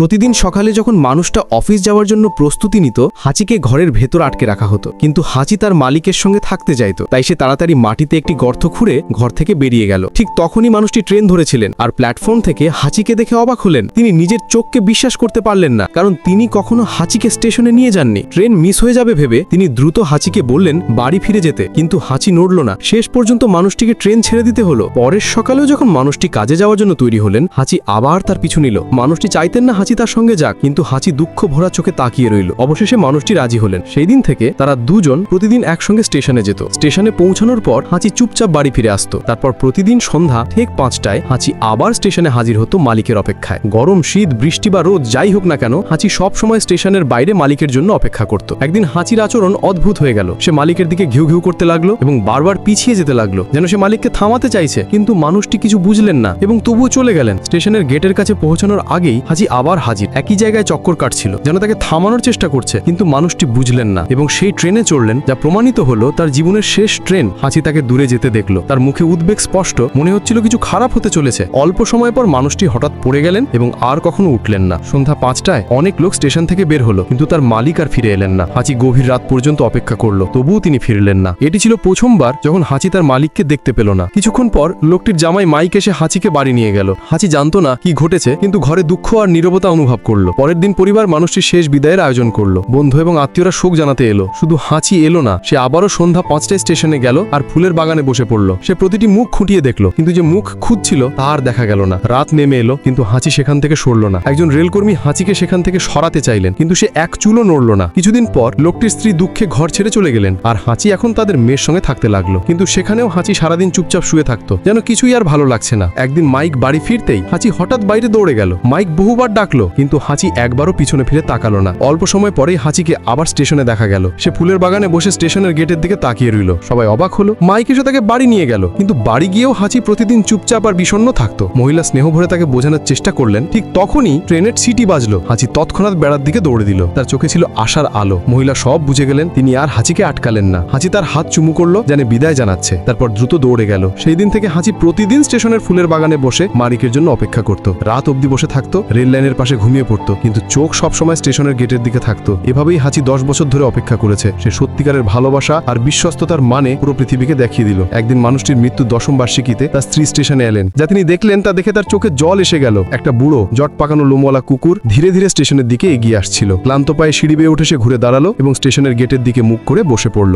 প্রতিদিন সকালে যখন মানুষটা অফিস যাওয়ার জন্য প্রস্তুতি নিত, হাঁচিকে ঘরের ভেতর আটকে রাখা হতো। কিন্তু হাঁচি তার মালিকের সঙ্গে থাকতে চাইতো, তাই সে তাড়াতাড়ি মাটিতে একটি গর্ত খুঁড়ে ঘর থেকে বেরিয়ে গেল। ঠিক তখনই মানুষটি ট্রেন ধরেছিলেন আর প্ল্যাটফর্ম থেকে হাঁচিকে দেখে অবাক হলেন। তিনি নিজের চোখকে বিশ্বাস করতে পারলেন না, কারণ তিনি কখনো হাঁচিকে স্টেশনে নিয়ে যাননি। ট্রেন মিস হয়ে যাবে ভেবে তিনি দ্রুত হাঁচিকে বললেন বাড়ি ফিরে যেতে, কিন্তু হাঁচি নড়ল না। শেষ পর্যন্ত মানুষটিকে ট্রেন ছেড়ে দিতে হলো। পরের সকালেও যখন মানুষটি কাজে যাওয়ার জন্য তৈরি হলেন, হাঁচি আবার তার পিছু নিল। মানুষটি চাইতেন না হাঁচি তার সঙ্গে যাক, কিন্তু হাঁচি দুঃখ ভরা চোখে তাকিয়ে রইল। অবশেষে মানুষটি রাজি হলেন। সেই দিন থেকে তারা দুজন প্রতিদিন একসঙ্গে স্টেশনে যেত। স্টেশনে পৌঁছানোর পর হাঁচি চুপচাপ বাড়ি ফিরে আসতো। তারপর প্রতিদিন সন্ধ্যা ঠিক 5টায় হাঁচি আবার স্টেশনে হাজির হতো মালিকের অপেক্ষায়। গরম, শীত, বৃষ্টি বা রোদ যাই হোক না কেন, হাঁচি সব সময় স্টেশনের বাইরে মালিকের জন্য অপেক্ষা করত। একদিন হাঁচির আচরণ অদ্ভুত হয়ে গেল। সে মালিকের দিকে ঘিউ ঘিউ করতে লাগলো এবং বারবার পিছিয়ে যেতে লাগলো, যেন সে মালিককে থামাতে চাইছে। কিন্তু মানুষটি কিছু বুঝলেন না এবং তবুও চলে গেলেন। স্টেশনের গেটের কাছে পৌঁছানোর আগেই হাঁচি আবার হাজির। একই জায়গায় চক্কর কাটছিল, যেন তাকে থামানোর চেষ্টা করছে, কিন্তু মানুষটি বুঝলেন না এবং সেই ট্রেনে চড়লেন, যা প্রমাণিত হলো তার জীবনের শেষ ট্রেন। হাঁচি তাকে দূরে যেতে দেখলো। তার মুখে উদ্বেগ স্পষ্ট, মনে হচ্ছিল কিছু খারাপ হতে চলেছে। অল্প সময় পর মানুষটি হঠাৎ পড়ে গেলেন এবং আর কখনো উঠলেন না। সন্ধ্যা 5টায় অনেক লোক স্টেশন থেকে বের হলো, কিন্তু তার মালিক আর ফিরে এলেন না। হাঁচি গভীর রাত পর্যন্ত অপেক্ষা করলো, তবুও তিনি ফিরলেন না। এটি ছিল প্রথমবার যখন হাঁচি তার মালিককে দেখতে পেল না। কিছুক্ষণ পর লোকটির জামাই মাইক এসে হাঁচিকে বাড়ি নিয়ে গেল। হাঁচি জানতো না কি ঘটেছে, কিন্তু ঘরে দুঃখ আর নীরবতা অনুভব করলো। পরের দিন পরিবার মানুষটির শেষ বিদায়ের আয়োজন করলো। বন্ধু এবং আত্মীয়রা শোক জানাতে এলো। শুধু হাঁচি এলো না, সে আবারও সন্ধ্যা 5টায় স্টেশনে গেল আর ফুলের বাগানে বসে পড়লো। সে প্রতিটি মুখ খুঁটিয়ে দেখলো, কিন্তু যে মুখ খুঁজছিল তা আর দেখা গেল না। রাত নেমে এলো, কিন্তু হাঁচি সেখান থেকে সরল না। একজন রেলকর্মী হাঁচিকে সেখান থেকে সরাতে চাইলেন, কিন্তু সে এক চুলও নড়ল না। কিছুদিন পর লোকটির স্ত্রী দুঃখে ঘর ছেড়ে চলে গেলেন আর হাঁচি এখন তাদের মেয়ের সঙ্গে থাকতে লাগলো। কিন্তু সেখানেও হাঁচি সারাদিন চুপচাপ শুয়ে থাকতো, যেন কিছুই আর ভালো লাগছে না। একদিন মাইক বাড়ি ফিরতেই হাঁচি হঠাৎ বাইরে দৌড়ে গেল। মাইক বহুবার ডাকলো, কিন্তু হাঁচি একবারও পিছনে ফিরে তাকালো না। অল্প সময় পরেই হাঁচিকে আবার স্টেশনে দেখা গেল। সে ফুলের বাগানে বসে স্টেশনের গেটের দিকে তাকিয়ে রইল। সবাই অবাক হলো। মাইক এসে তাকে বাড়ি নিয়ে গেল, কিন্তু বাড়ি গিয়েও হাঁচি প্রতিদিন চুপচাপ আর বিষণ্ণ থাকতো। মহিলা স্নেহ ভরে তাকে বোঝানোর চেষ্টা করলেন। ঠিক তখনই ট্রেনের সিটি বাজলো। হাঁচি তৎক্ষণাৎ বেড়ার দিকে দৌড়ে দিল। তার চোখে ছিল আশার আলো। মহিলা সব বুঝে গেলেন। তিনি আর হাঁচিকে আটকালেন না। হাঁচি তার হাত চুমু করলো, যেন বিদায় জানাচ্ছে। তারপর দ্রুত দৌড়ে গেল। সেই দিন থেকে হাঁচি প্রতিদিন স্টেশনের ফুলের বাগানে বসে মালিকের জন্য অপেক্ষা করত। রাত অবধি বসে থাকতো, রেল লাইনের পাশে ঘুমিয়ে পড়তো, কিন্তু চোখ সবসময় স্টেশনের গেটের দিকে থাকতো। এভাবেই হাঁচি 10 বছর ধরে অপেক্ষা করেছে। সে সত্যিকারের ভালোবাসা আর বিশ্বস্ততার মানে পুরো পৃথিবীকে দেখিয়ে দিল। একদিন মানুষটির মৃত্যু 10ম বার্ষিকীতে তার স্ত্রী স্টেশনে এলেন। যা তিনি দেখলেন তা দেখে তার চোখে জল এসে গেল। একটা বুড়ো জট পাকানো লোমওয়ালা কুকুর ধীরে ধীরে স্টেশনের দিকে এগিয়ে আসছিল। ক্লান্ত পায়ে সিঁড়ি বেয়ে উঠে সে ঘুরে দাঁড়ালো এবং স্টেশনের গেটের দিকে মুখ করে বসে পড়ল।